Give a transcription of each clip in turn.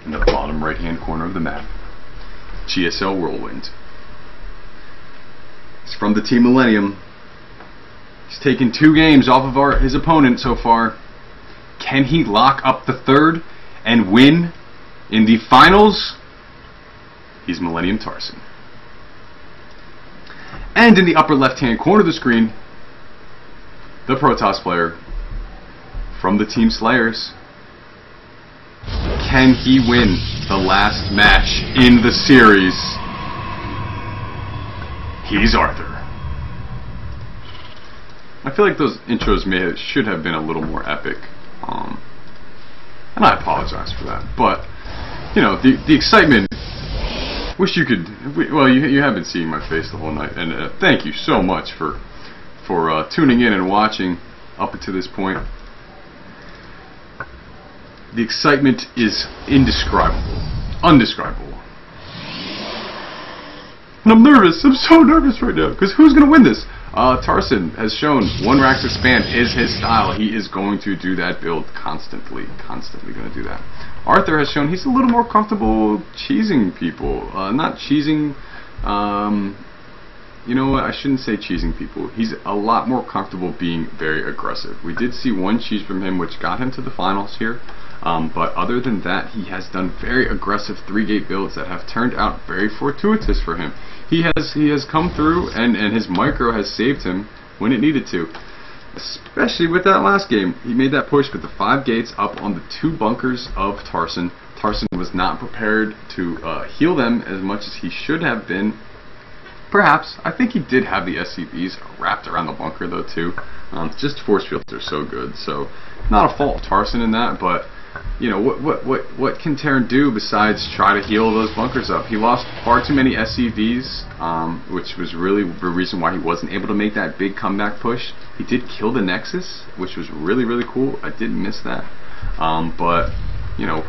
in the bottom right hand corner of the map. GSL Whirlwind. He's from the Team Millennium. He's taken 2 games off of his opponent so far. Can he lock up the 3rd and win in the finals? He's MillTarson. And in the upper left hand corner of the screen, the Protoss player from the Team Slayers. Can he win the last match in the series? He's Arthur. I feel like those intros should have been a little more epic, and I apologize for that. But you know, the excitement. Wish you could. Well, you have been seeing my face the whole night, and thank you so much for tuning in and watching up until this point. The excitement is indescribable, undescribable. And I'm nervous. I'm so nervous right now, because who's going to win this? Tarson has shown 1 Rax Expand is his style. He is going to do that build constantly going to do that. Arthur has shown he's a little more comfortable cheesing people. Not cheesing, you know what, I shouldn't say cheesing people. He's a lot more comfortable being very aggressive. We did see 1 cheese from him, which got him to the finals here. But other than that, he has done very aggressive 3-gate builds that have turned out very fortuitous for him. He has come through, and his micro has saved him when it needed to. Especially with that last game. He made that push with the 5 gates up on the 2 bunkers of Tarson. Tarson was not prepared to heal them as much as he should have been. Perhaps. I think he did have the SCVs wrapped around the bunker though too. Just force fields are so good. So not a fault of Tarson in that, but you know, what can Terran do besides try to heal those bunkers up? He lost far too many SCVs, which was really the reason why he wasn't able to make that big comeback push. He did kill the Nexus, which was really cool. I did miss that. But you know,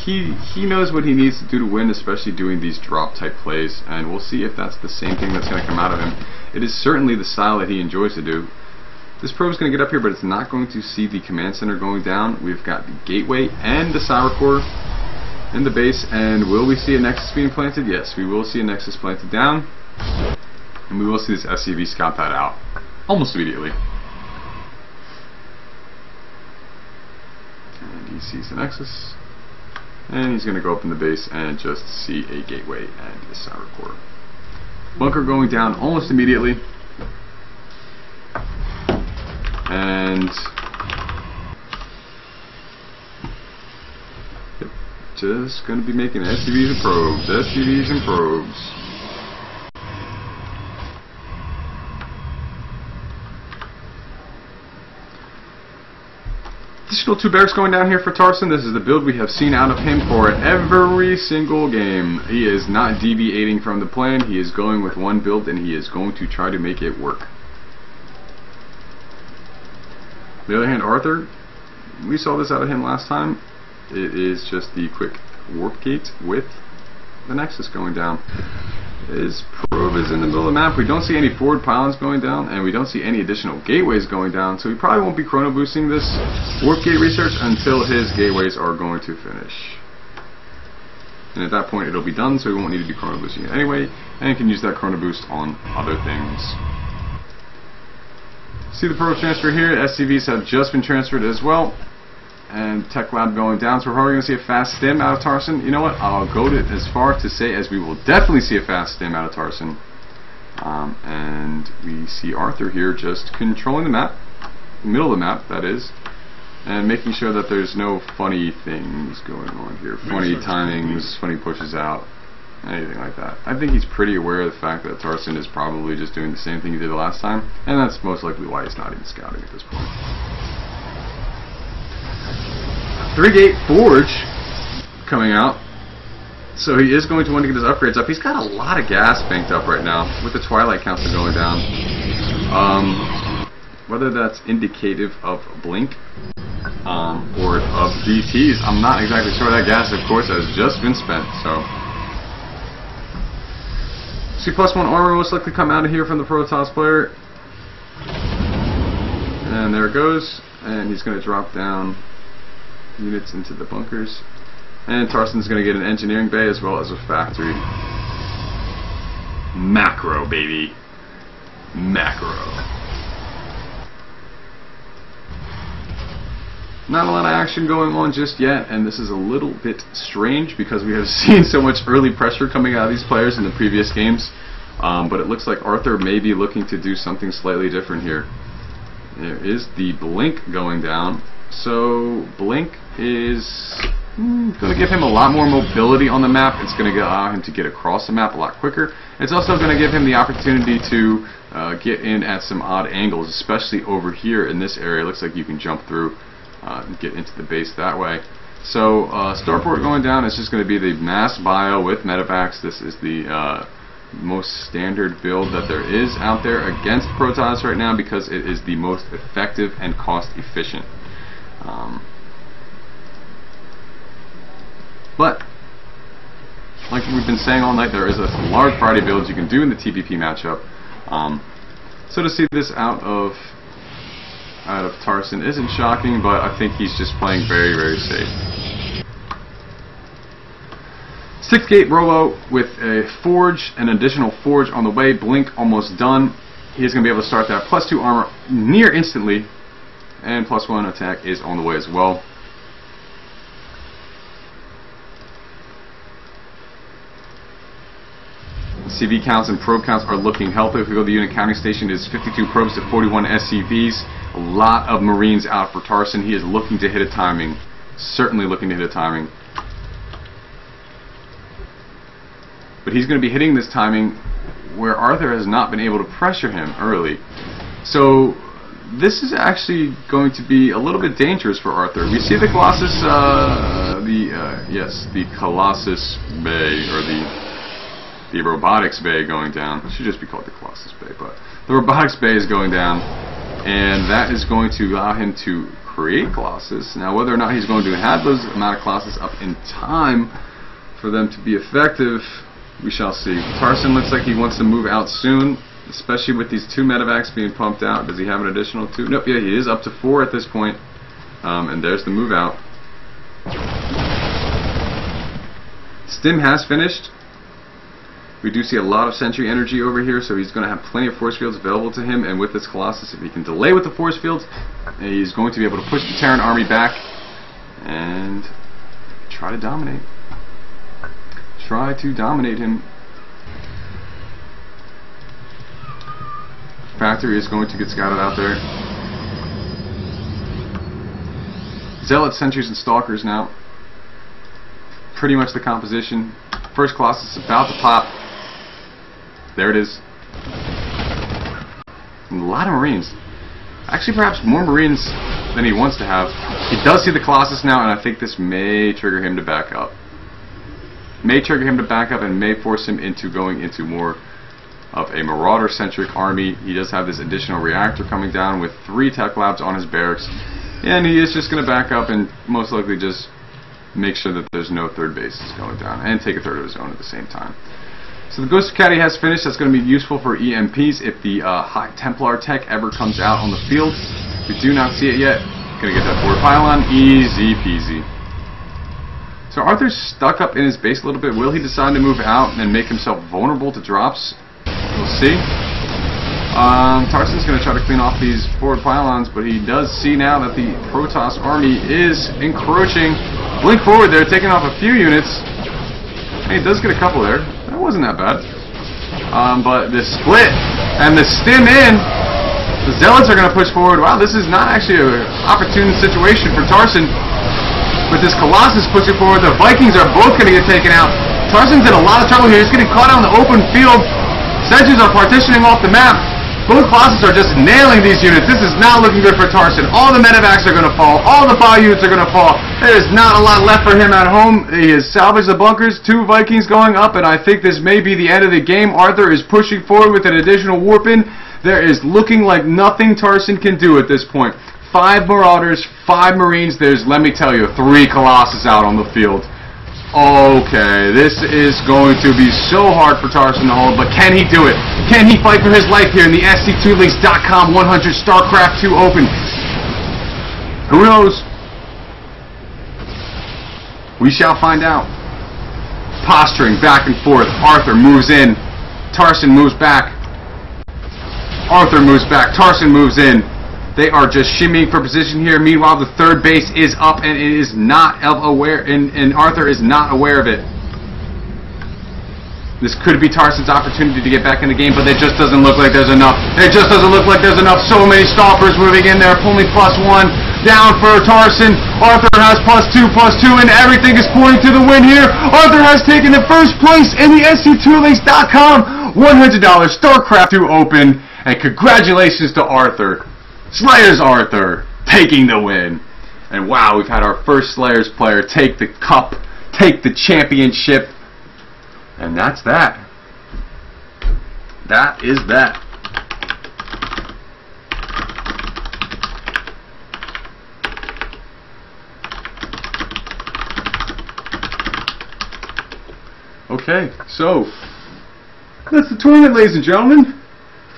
he knows what he needs to do to win, especially doing these drop type plays, and we'll see if that's the same thing that's going to come out of him. It is certainly the style that he enjoys to do. This probe is going to get up here, but it's not going to see the command center going down. We've got the gateway and the Cyber Core in the base, and will we see a Nexus being planted? Yes, we will see a Nexus planted down, and we will see this SCV scout that out almost immediately. And he sees the Nexus, and he's going to go up in the base and just see a gateway and a Cyber Core. Bunker going down almost immediately. And yep, just going to be making SCVs and probes, SCVs and probes. Additional 2 barracks going down here for Tarson. This is the build we have seen out of him for every single game. He is not deviating from the plan. He is going with 1 build, and he is going to try to make it work. On the other hand, Arthur, we saw this out of him last time. It is just the quick warp gate with the Nexus going down. His probe is in the middle of the map. We don't see any forward pylons going down, and we don't see any additional gateways going down, so he probably won't be chrono boosting this warp gate research until his gateways are going to finish. And at that point it'll be done, so he won't need to be chrono boosting it anyway, and he can use that chrono boost on other things. See the probe transfer here. SCVs have just been transferred as well, and Tech Lab going down, so we're probably going to see a fast stim out of Tarson. You know what, I'll go as far to say as we will definitely see a fast stim out of Tarson. And we see Arthur here just controlling the map, middle of the map that is, and making sure that there's no funny things going on here, funny timings, funny pushes out, anything like that. I think he's pretty aware of the fact that Tarson is probably just doing the same thing he did the last time, and that's most likely why he's not even scouting at this point. 3-gate forge coming out, so he is going to want to get his upgrades up. He's got a lot of gas banked up right now with the Twilight Council going down. Whether that's indicative of Blink or of DTs, I'm not exactly sure. That gas, of course, has just been spent, so see +1 armor most likely come out of here from the Protoss player. And there it goes. And he's going to drop down units into the bunkers. And Tarson's going to get an engineering bay as well as a factory. Macro, baby. Macro. Not a lot of action going on just yet, and this is a little bit strange because we have seen so much early pressure coming out of these players in the previous games. But it looks like Arthur may be looking to do something slightly different here. There is the blink going down. So blink is going to give him a lot more mobility on the map. It's going to allow him to get across the map a lot quicker. It's also going to give him the opportunity to get in at some odd angles, especially over here in this area. It looks like you can jump through and get into the base that way. So starport going down is just going to be the mass bio with medevacs. This is the most standard build that there is out there against Protoss right now because it is the most effective and cost efficient. But like we've been saying all night, there is a large variety of builds you can do in the TPP matchup. So to see this out of Tarson isn't shocking, but I think he's just playing very, very safe. 6-gate Robo with a forge, an additional forge on the way. Blink almost done. He's going to be able to start that +2 armor near instantly, and +1 attack is on the way as well. CV counts and probe counts are looking healthy. If we go to the unit counting station, it is 52 probes to 41 SCVs. A lot of Marines out for Tarson. He is looking to hit a timing. Certainly looking to hit a timing. But he's going to be hitting this timing where Arthur has not been able to pressure him early. So this is actually going to be a little bit dangerous for Arthur. We see the Colossus, the Colossus Bay, or the robotics bay going down. It should just be called the Colossus Bay, but the robotics bay is going down, and that is going to allow him to create Colossus. Now, whether or not he's going to have those amount of Colossus up in time for them to be effective, we shall see. Tarson looks like he wants to move out soon, especially with these 2 medevacs being pumped out. Does he have an additional 2? Nope, yeah, he is up to 4 at this point. And there's the move out. Stim has finished. We do see a lot of sentry energy over here, so he's going to have plenty of force fields available to him, and with this Colossus, if he can delay with the force fields, he's going to be able to push the Terran army back and try to dominate. Try to dominate him. Factory is going to get scouted out there. Zealot, sentries, and stalkers now. Pretty much the composition. First Colossus is about to pop. There it is. And a lot of Marines. Actually, perhaps more Marines than he wants to have. He does see the Colossus now, and I think this may trigger him to back up. May trigger him to back up and may force him into going into more of a Marauder-centric army. He does have this additional reactor coming down with 3 tech labs on his barracks. And he is just going to back up and most likely just make sure that there's no third bases going down and take a third of his own at the same time. So the Ghost Caddy has finished. That's going to be useful for EMPs if the High Templar tech ever comes out on the field. We do not see it yet. Going to get that forward pylon. Easy peasy. So Arthur's stuck up in his base a little bit. Will he decide to move out and make himself vulnerable to drops? We'll see. Tarson's going to try to clean off these forward pylons, but he does see now that the Protoss army is encroaching. Blink forward there, taking off a few units. And he does get a couple there. That wasn't that bad. But the split and the stim in, the Zealots are going to push forward. Wow, this is not actually an opportune situation for Tarson. With this Colossus pushing forward, the Vikings are both going to get taken out. Tarson's in a lot of trouble here. He's getting caught out in the open field. Sentries are partitioning off the map. Both Colossus are just nailing these units. This is not looking good for Tarson. All the medevacs are going to fall. All the bio units are going to fall. There is not a lot left for him at home. He has salvaged the bunkers. 2 Vikings going up, and I think this may be the end of the game. Arthur is pushing forward with an additional warpin. There is looking like nothing Tarson can do at this point. 5 Marauders, 5 Marines. There's, let me tell you, 3 Colossus out on the field. Okay, this is going to be so hard for Tarson to hold, but can he do it? Can he fight for his life here in the SC2Links.com 100 StarCraft 2 Open? Who knows? We shall find out. Posturing back and forth. Arthur moves in. Tarson moves back. Arthur moves back. Tarson moves in. They are just shimmying for position here. Meanwhile, the third base is up, and it is not aware, and Arthur is not aware of it. This could be Tarson's opportunity to get back in the game, but it just doesn't look like there's enough. It just doesn't look like there's enough. So many stoppers moving in there. Only +1 down for Tarson. Arthur has +2, and everything is pointing to the win here. Arthur has taken the first place in the SC2Links.com $100 StarCraft 2 Open, and congratulations to Arthur. SlayersArthur taking the win. And wow, we've had our first Slayers player take the cup, take the championship. And that's that. That is that. Okay, so that's the tournament, ladies and gentlemen.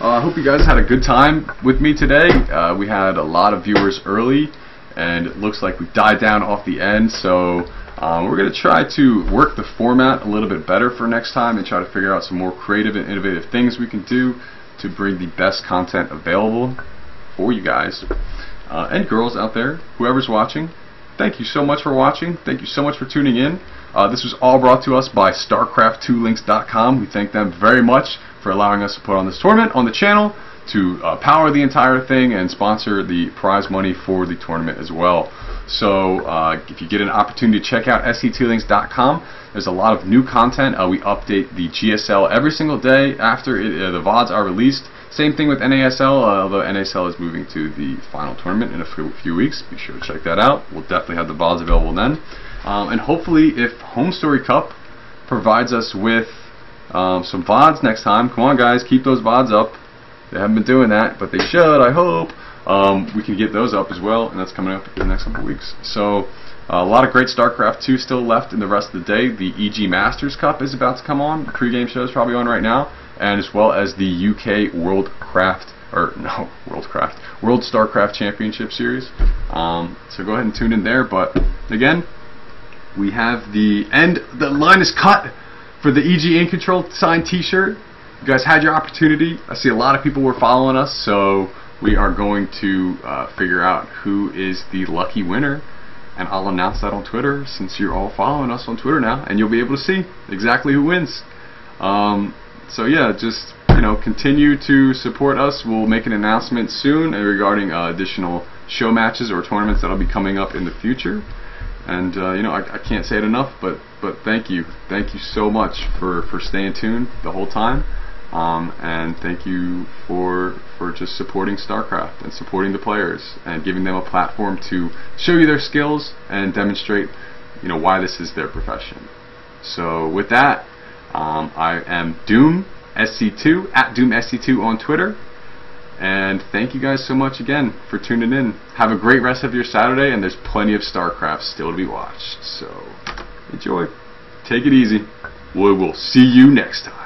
I hope you guys had a good time with me today. We had a lot of viewers early, and it looks like we died down off the end, so we're going to try to work the format a little bit better for next time and try to figure out some more creative and innovative things we can do to bring the best content available for you guys and girls out there, whoever's watching. Thank you so much for watching. Thank you so much for tuning in. This was all brought to us by StarCraft2Links.com. We thank them very much for allowing us to put on this tournament on the channel, to power the entire thing and sponsor the prize money for the tournament as well. So if you get an opportunity to check out SC2Links.com, there's a lot of new content. We update the GSL every single day after the VODs are released. Same thing with NASL, although NASL is moving to the final tournament in a few weeks. Be sure to check that out. We'll definitely have the VODs available then. And hopefully, if Home Story Cup provides us with some VODs next time, come on guys, keep those VODs up. They haven't been doing that, but they should, I hope. We can get those up as well, and that's coming up in the next couple weeks. So a lot of great StarCraft 2 still left in the rest of the day. The EG Masters Cup is about to come on. The pregame show is probably on right now, and as well as the UK World StarCraft Championship Series. So go ahead and tune in there. But again, we have the line is cut for the EG In Control signed t-shirt. You guys had your opportunity. I see a lot of people were following us, so we are going to figure out who is the lucky winner, and I'll announce that on Twitter since you're all following us on Twitter now, and you'll be able to see exactly who wins. So yeah, just continue to support us. We'll make an announcement soon regarding additional show matches or tournaments that'll be coming up in the future. And I can't say it enough, but thank you so much for staying tuned the whole time, and thank you for just supporting StarCraft and supporting the players and giving them a platform to show you their skills and demonstrate why this is their profession. So with that, I am Doom SC2 at Doom SC2 on Twitter. And thank you guys so much again for tuning in. Have a great rest of your Saturday, and there's plenty of StarCraft still to be watched. So enjoy. Take it easy. We will see you next time.